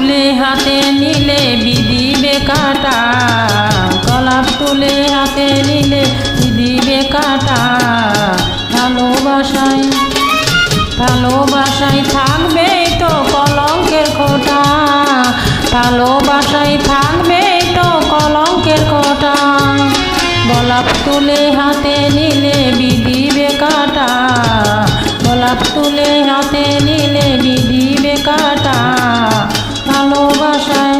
তুলে হাতে নিলে বিধিবে কাটা, গোলাপ তুলে হাতে নিলে বিধিবে কাটা। ভালোবাসায় ভালোবাসায় থাকবে তো কলঙ্কের খোঁটা, ভালোবাসায় থাকবে তো কলঙ্কের খোঁটা। গোলাপ তুলে হাতে নিলে বিধিবে কাটা, গোলাপ তুলে হাতে নিলে বিধিবে কাটা। ভালোবাসায়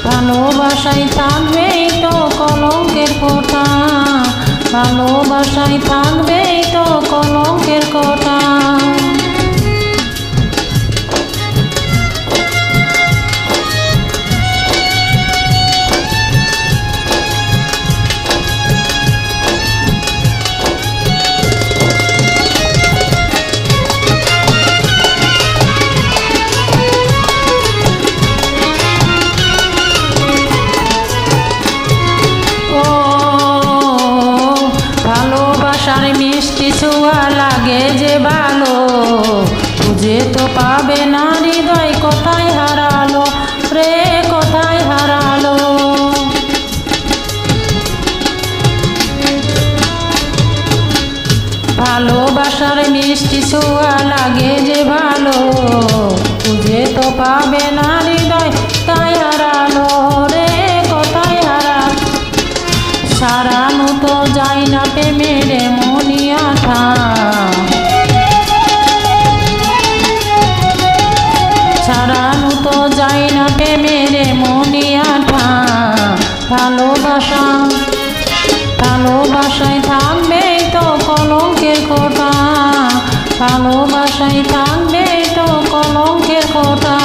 ভালোবাসায় থাকবে তো কলঙ্কের খোঁটা, ভালোবাসায় থাকবে তো কলঙ্কের খোঁটা। ভালোবাসার মিষ্টি ছোঁয়া লাগে যে ভালো, খুঁজে তো পাবে না হৃদয় কোথায় হারালো রে, কোথায় হারালো। ভালোবাসার মিষ্টি ছোঁয়া লাগে যে ভালো, খুঁজে তো পাবে না হৃদয় কোথায় হারালো রে, কোথায় হারালো। সারানো তো যায় না প্রেমের মনি আঠা, সারানো তো যায় না প্রেমের মনি আঠা। ভালোবাসা ভালোবাসায় থাকবে তো কলঙ্কের খোঁটা, ভালোবাসায় থাকবে তো কলঙ্কের খোঁটা।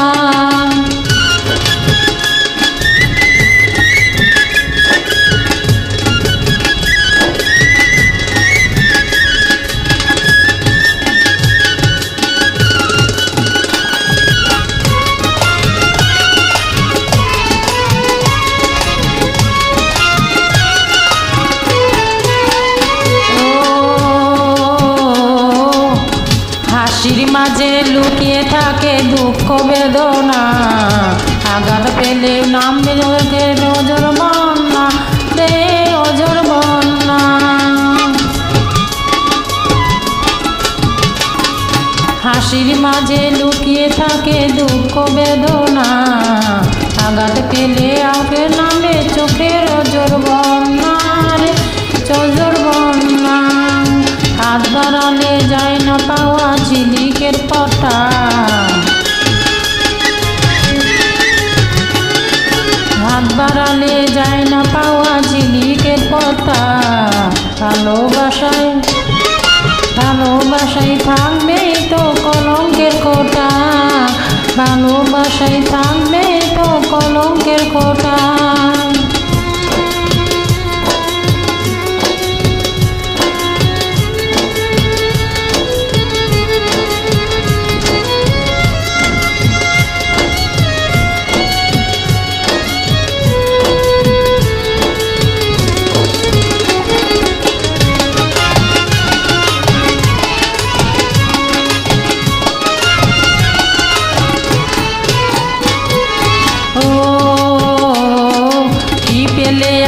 হাসির মাঝে লুকিয়ে থাকে দুঃখ বেদনা, আঘাত পেলে নামবে নজর বন্যা রে, নজর বন্যা। হাসির মাঝে লুকিয়ে থাকে দুঃখ বেদনা, আঘাত পেলে আগে নামে চোখের নজর বন্যা রে, নজর বন্যা। হাত বাড়ালে যায় না পাওয়া ঝিলিকের পটা, হাত বাড়ালে যায় না পাওয়া ঝিলিকের পটা। ভালোবাসায় ভালোবাসায় থাকবে তো কলঙ্কের খোঁটা, ভালোবাসায় থাকবে তো কলঙ্কের খোঁটা।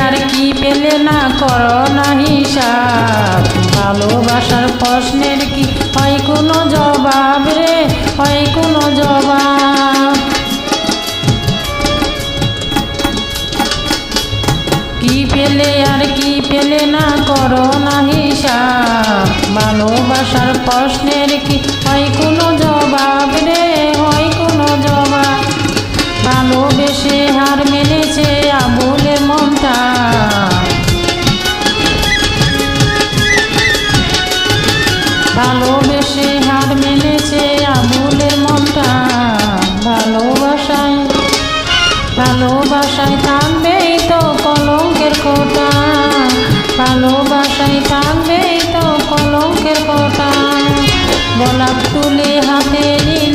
আর কি পেলে না করো না হিসাব, ভালোবাসার প্রশ্নের কি হয় কোনো জবাব রে, হয় কোনো জবাব। কি পেলে আর কি পেলে না করো না হিসাব, ভালোবাসার প্রশ্নের কি হয় কোনো জবাব রে, হয় কোনো জবাব। ভালোবেসে হার মেনেছে আবুলের মনটা, ভালোবেসে হার মেনেছে আবুলের মনটা। ভালোবাসায় ভালোবাসায় থাকবে তো কলঙ্কের খোঁটা, ভালোবাসায় থাকবে তো কলঙ্কের খোঁটা। গোলাপ তুলে হাতে নিয়ে